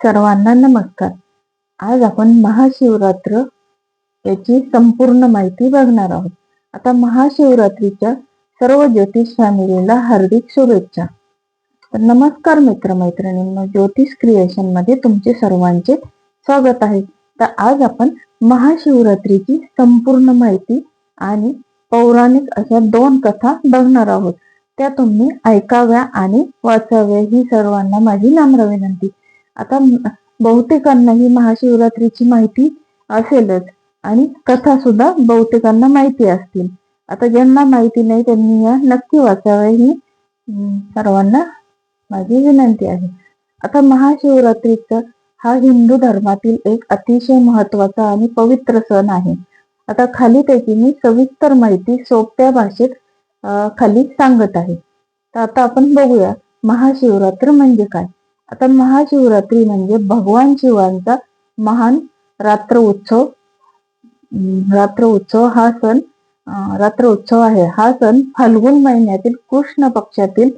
सर्वांना नमस्कार. आज आपण महाशिवरात्र याची संपूर्ण माहिती बघणार आहोत. आता महाशिवरात्रीच्या सर्व ज्योतिष फॅमिलीला हार्दिक शुभेच्छा. तर नमस्कार मित्रमैत्रिणींनो, ज्योतिष क्रिएशन मध्ये तुमचे सर्वांचे स्वागत आहे. तर आज आपण महाशिवरात्रीची संपूर्ण माहिती आणि पौराणिक अशा 2 कथा बघणार आहोत. त्या तुम्ही ऐकाव्या आणि वाचाव्या ही सर्वांना माझी नम्र विनंती. आता बहुतेकांना ही महाशिवरात्रीची माहिती असेलच आणि कथा सुद्धा बहुतेकांना माहिती असतील. आता ज्यांना माहिती नाही त्यांनी या नक्की वाचाव्या ही सर्वांना माझी विनंती आहे. आता महाशिवरात्रीचा हा हिंदू धर्मातील एक अतिशय महत्वाचा आणि पवित्र सण आहे. आता खाली त्याची मी सविस्तर माहिती सोप्या भाषेत खाली सांगत आहे. तर आता आपण बघूया महाशिवरात्र म्हणजे काय. आता महाशिवरात्री म्हणजे भगवान शिवांचा महान रात्र उत्सव आहे. हा सण फाल्गुन महिन्यातील कृष्ण पक्षातील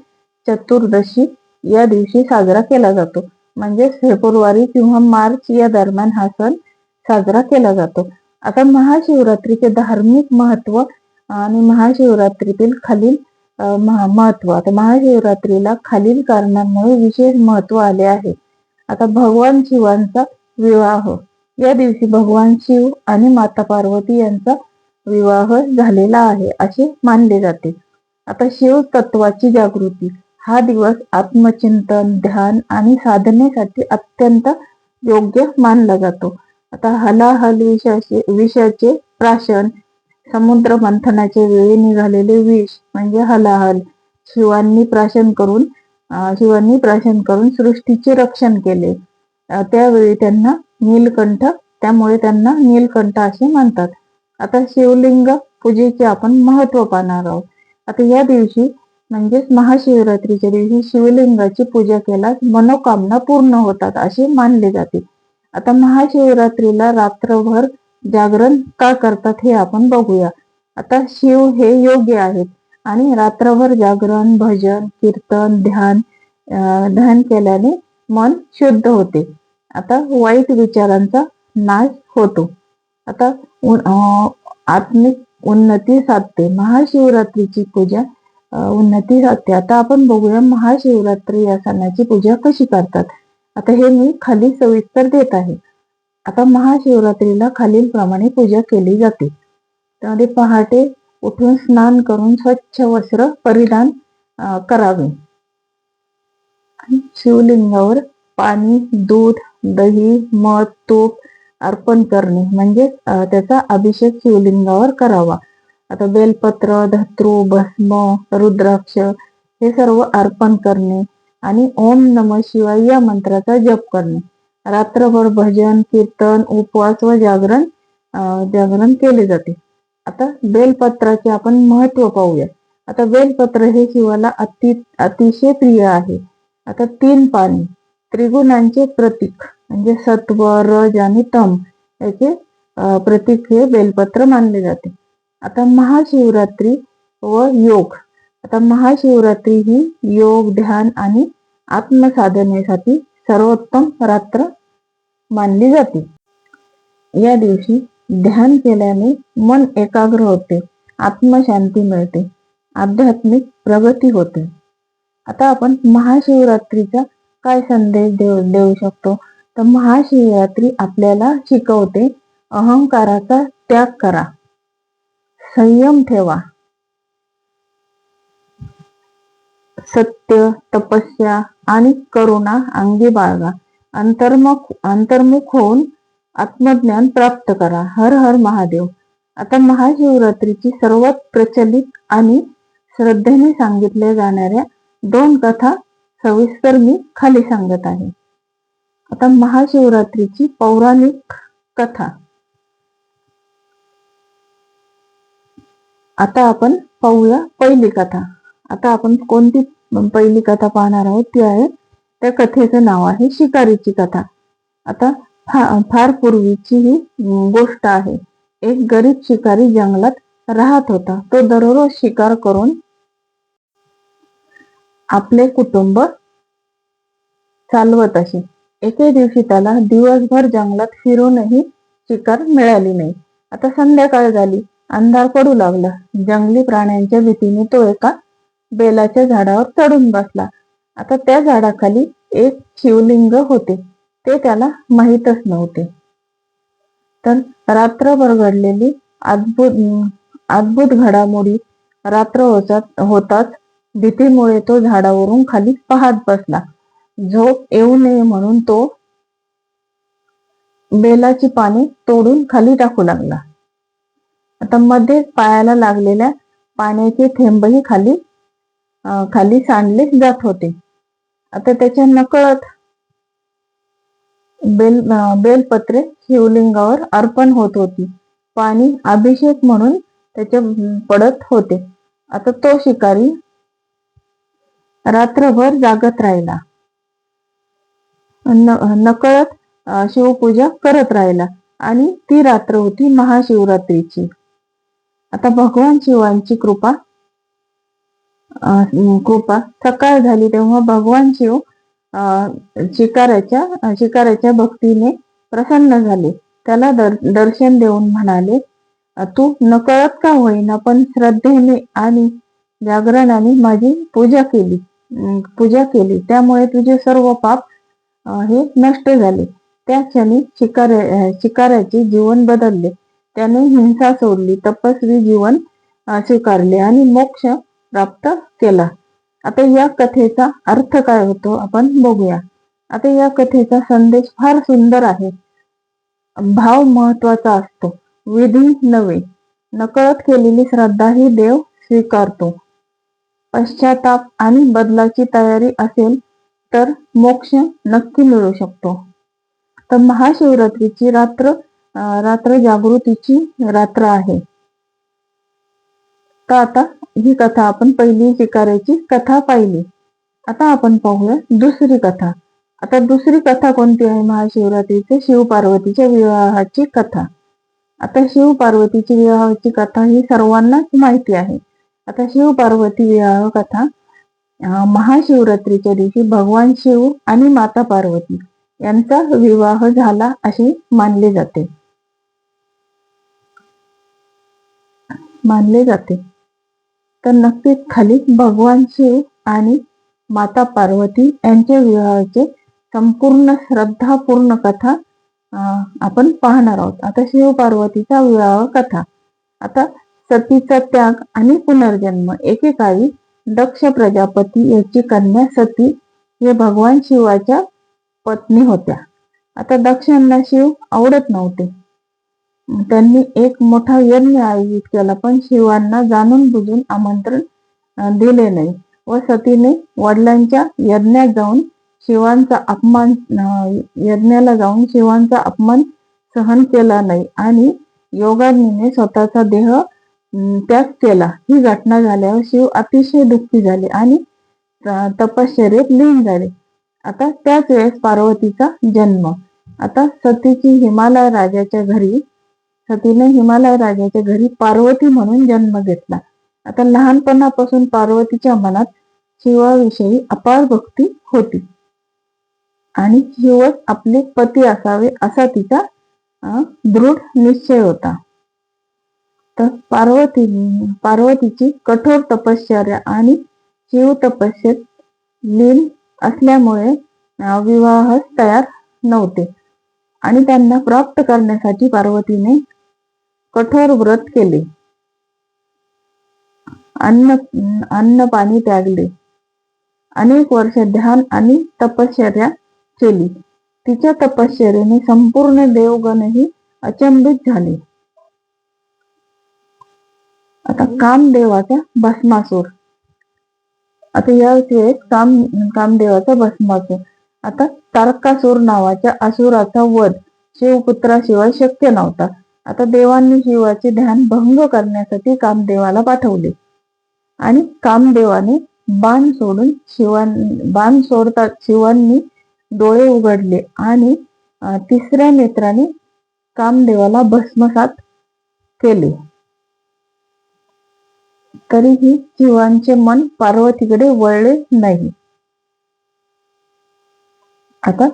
चतुर्दशी या दिवशी साजरा केला जातो. म्हणजे फेब्रुवारी किंवा मार्च या दरम्यान हा सण साजरा केला जातो. आता महाशिवरात्रीचे धार्मिक महत्व आणि महाशिवरात्रीतील खालील महत्व. आता महाशिवरात्रीला खालील कारणांमुळे विशेष महत्व आले आहे. आता भगवान शिवांचा विवाह, या दिवशी भगवान शिव आणि माता पार्वती यांचा विवाह झालेला आहे असे मानले जाते. आता शिव तत्वाची जागृती, हा दिवस आत्मचिंतन, ध्यान आणि साधनेसाठी अत्यंत योग्य मानला जातो. आता हलाहल विषाचे प्राशन, समुद्र मंथनाच्या वेळी निघालेले विष म्हणजे हलाहल, शिवांनी प्राशन करून सृष्टीचे रक्षण केले. त्यावेळी त्यामुळे त्यांना नीलकंठ असे म्हणतात. आता शिवलिंग पूजेचे आपण महत्व पाहणार आहोत. आता या दिवशी म्हणजेच महाशिवरात्रीच्या दिवशी शिवलिंगाची पूजा केल्यास मनोकामना पूर्ण होतात असे मानले जाते. आता महाशिवरात्रीला रात्रभर जागरण का करतात हे आपण बघूया. आता शिव हे योगी आहेत आणि रात्रभर जागरण, भजन, कीर्तन, ध्यान केल्याने मन शुद्ध होते. आता वाईट विचारांचा नाश होतो. आता आत्मिक उन्नती साधते. महाशिवरात्रीची पूजा उन्नती साधते. आता आपण बघूया महाशिवरात्री या सणाची पूजा कशी करतात. आता हे मी खाली सविस्तर देत आहे. आता महाशिवरात्रीला खालील प्रमाणे पूजा केली जाते. त्यामध्ये पहाटे उठून स्नान करून स्वच्छ वस्त्र परिधान करावे. शिवलिंगावर पाणी, दूध, दही, मध, तूप अर्पण करणे म्हणजे त्याचा अभिषेक शिवलिंगावर करावा. आता बेलपत्र, धतृ, भस्म, रुद्राक्ष हे सर्व अर्पण करणे आणि ओम नमः शिवाय या मंत्राचा जप करणे. रात्रभर भजन, कीर्तन, उपवास व जागरण केले जाते. आता बेलपत्राचे आपण महत्व पाहूया. आता बेलपत्र हे शिवाला अतिशय प्रिय आहे. आता 3 पाने, त्रिगुणांचे प्रतीक म्हणजे सत्व, रज आणि तम याचे प्रतीक हे बेलपत्र मानले जाते. आता महाशिवरात्री व योग. आता महाशिवरात्री ही योग, ध्यान आणि आत्मसाधनेसाठी सर्वोत्तम रात्र मानली जाते. या दिवशी ध्यान केल्याने मन एकाग्र होते, आत्मशांती मिळते, आध्यात्मिक प्रगती होते. आता आपण महाशिवरात्रीचा काय संदेश देऊ शकतो. तर महाशिवरात्री आपल्याला शिकवते अहंकाराचा त्याग करा, संयम ठेवा, सत्य, तपस्या आणि करुणा अंगी बाळगा, अंतर्मुख होऊन आत्मज्ञान प्राप्त करा. हर हर महादेव. आता महाशिवरात्रीची सर्वात प्रचलित आणि श्रद्धेने सांगितल्या जाणाऱ्या 2 कथा सविस्तर मी खाली सांगत आहे. आता महाशिवरात्रीची पौराणिक कथा. आता आपण पाहूया पहिली कथा. आता आपण कोणती पहिली कथा पाहणार आहोत ती आहे, त्या कथेचं नाव आहे शिकारीची कथा. आता फार पूर्वीची ही गोष्ट आहे. एक गरीब शिकारी जंगलात राहत होता. तो दररोज शिकार करून आपले कुटुंब चालवत असे. एके दिवशी त्याला दिवसभर जंगलात फिरूनही शिकार मिळाली नाही. आता संध्याकाळ झाली, अंधार पडू लागला. जंगली प्राण्यांच्या भीतीने तो एका बेलाच्या झाडावर चढून बसला. आता त्या झाडाखाली एक शिवलिंग होते, ते त्याला माहीतच नव्हते. तर रात्रभर घडलेली अद्भुत अद्भुत घडामोडी रात्र होताच भीतीमुळे तो झाडावरून खाली पाहत बसला. झोप येऊ नये म्हणून तो बेलाची पाने तोडून खाली टाकू लागला. आता मध्ये पायाला लागलेल्या पाण्याचे थेंबही खाली खाली सांडले जात होते. आता त्याच्या नकळत बेलपत्रे शिवलिंगावर अर्पण होत होती. पाणी अभिषेक म्हणून त्याच्या पडत होते. आता तो शिकारी रात्रभर जागत राहिला. नकळत शिवपूजा करत राहिला आणि ती रात्र होती महाशिवरात्रीची. आता भगवान शिवांची कृपा सकाळ झाली तेव्हा भगवान शिव शिकाऱ्याच्या भक्तीने प्रसन्न झाले. त्याला दर्शन देऊन म्हणाले, तू नकळत का होईना पण श्रद्धेने आणि जागरणाने माझी पूजा केली, त्यामुळे तुझे सर्व पाप हे नष्ट झाले. त्या क्षणी शिकाऱ्याचे जीवन बदलले. त्याने हिंसा सोडली, तपस्वी जीवन स्वीकारले आणि मोक्ष प्राप्त केला. आता या कथेचा अर्थ काय होतो आपण बघूया. आता या कथेचा संदेश फार सुंदर आहे. भाव महत्वाचा असतो, विधी नव्हे. नकळत केलेली श्रद्धा ही देव स्वीकारतो. पश्चाताप आणि बदलाची तयारी असेल तर मोक्ष नक्की मिळू शकतो. तर महाशिवरात्रीची रात्र जागृतीची रात्र आहे. तर आता ही कथा आपण पहिली शिकाऱ्याची कथा पाहिली. आता आपण पाहूया दुसरी कथा. आता दुसरी कथा कोणती आहे महाशिवरात्रीची? शिव पार्वतीच्या विवाहाची कथा. आता शिव पार्वतीची विवाहाची कथा ही सर्वांनाच माहिती आहे. आता शिव पार्वती विवाह कथा महाशिवरात्रीच्या दिवशी भगवान शिव आणि माता पार्वती यांचा विवाह झाला असे मानले जाते. तर नक्कीच खाली भगवान शिव आणि माता पार्वती यांच्या विवाहाचे संपूर्ण श्रद्धापूर्ण कथा आपण पाहणार आहोत. आता शिव पार्वतीचा विवाह कथा. आता सतीचा त्याग आणि पुनर्जन्म. एकेकाळी दक्ष प्रजापती याची कन्या सती हे भगवान शिवाच्या पत्नी होत्या. आता दक्षांना शिव आवडत नव्हते. त्यांनी एक मोठा यज्ञ आयोजित केला, पण शिवांना जाणून बुजून आमंत्रण दिले नाही व सतीने वडिलांच्या यज्ञाला जाऊन शिवांचा अपमान सहन केला नाही आणि योगाग्नीने स्वतःचा देह त्याग केला. ही घटना झाल्यावर शिव अतिशय दुःखी झाले आणि तपश्चर्येत लीन झाले. आता त्याच वेळेस पार्वतीचा जन्म. आता सतीने हिमालय राजाच्या घरी पार्वती म्हणून जन्म घेतला. आता लहानपणापासून पार्वतीच्या मनात शिवाविषयी अपार भक्ती होती आणि शिवच आपले पती असावे असा तिचा दृढ निश्चय होता. तर पार्वतीची कठोर तपश्चर्या आणि शिव तपस्येत लीन असल्यामुळे विवाहास तयार नव्हते आणि त्यांना प्राप्त करण्यासाठी पार्वतीने कठोर व्रत केले, अन्न पाणी त्यागले, अनेक वर्ष ध्यान आणि तपश्चर्या केली. तिच्या तपश्चर्येने संपूर्ण देवगणही अचंबित झाले. आता कामदेवाचा भस्मासूर. आता या वेळेस कामदेवाचा भस्मासूर. आता तारकासूर नावाच्या असुराचा वध शिवपुत्राशिवाय शक्य नव्हता. आता देवांनी शिवाचे ध्यान भंग करण्यासाठी कामदेवाला पाठवले आणि कामदेवाने बाण सोडताच शिवांनी डोळे उघडले आणि तिसऱ्या नेत्राने कामदेवाला भस्मसात केले. तरीही शिवांचे मन पार्वतीकडे वळले नाही. आता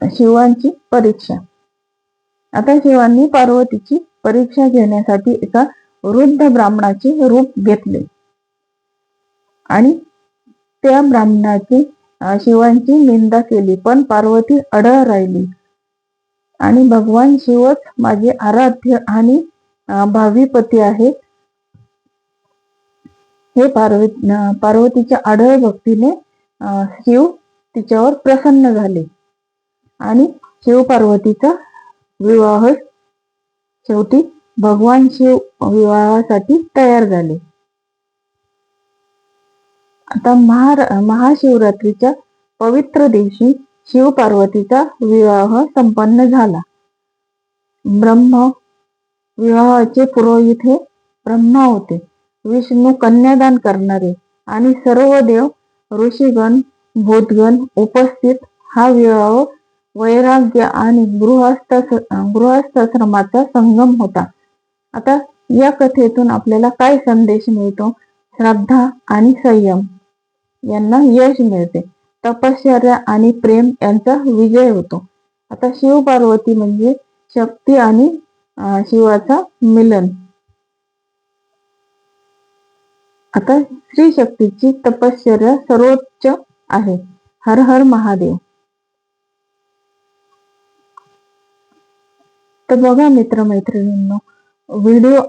शिवांची परीक्षा. आता शिवांनी पार्वतीची परीक्षा घेण्यासाठी एका वृद्ध ब्राह्मणाचे रूप घेतले आणि त्या ब्राह्मणाची शिवांची निंदा केली, पण पार्वती अडळ राहिली आणि भगवान शिवच माझे आराध्य आणि भावी पती आहेत हे पार्वतीच्या अढळ भक्तीने शिव तिच्यावर प्रसन्न झाले आणि शिव पार्वतीचा विवाह शेवटी भगवान शिव विवाहासाठी तयार झाले. आता महाशिवरात्रीच्या पवित्र दिवशी शिव पार्वतीचा विवाह संपन्न झाला. विवाहाचे पुरोहित हे ब्रह्मा होते. विष्णू कन्यादान करणारे आणि सर्व देव, ऋषीगण, भूतगण उपस्थित. हा विवाह वैराग्य आणि गृहस्थाश्रमाचा संगम होता. आता या कथेतून आपल्याला काय संदेश मिळतो? श्रद्धा आणि संयम यांना यश मिळते. तपश्चर्या आणि प्रेम यांचा विजय होतो. आता शिव पार्वती म्हणजे शक्ती आणि शिवाचा मिलन. आता स्त्री शक्तीची तपश्चर्या सर्वोच्च आहे. हर हर महादेव. तर बघा मित्रमैत्रिणींनो, व्हिडिओ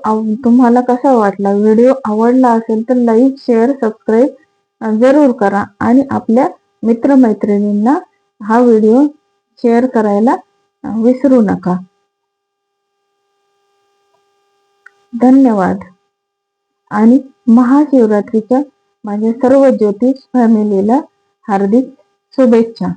तुम्हाला कसा वाटला? व्हिडिओ आवडला असेल तर लाईक, शेअर, सबस्क्राईब जरूर करा आणि आपल्या मित्रमैत्रिणींना हा व्हिडिओ शेअर करायला विसरू नका. धन्यवाद. आणि महाशिवरात्रीच्या माझ्या सर्व ज्योतिष फॅमिलीला हार्दिक शुभेच्छा.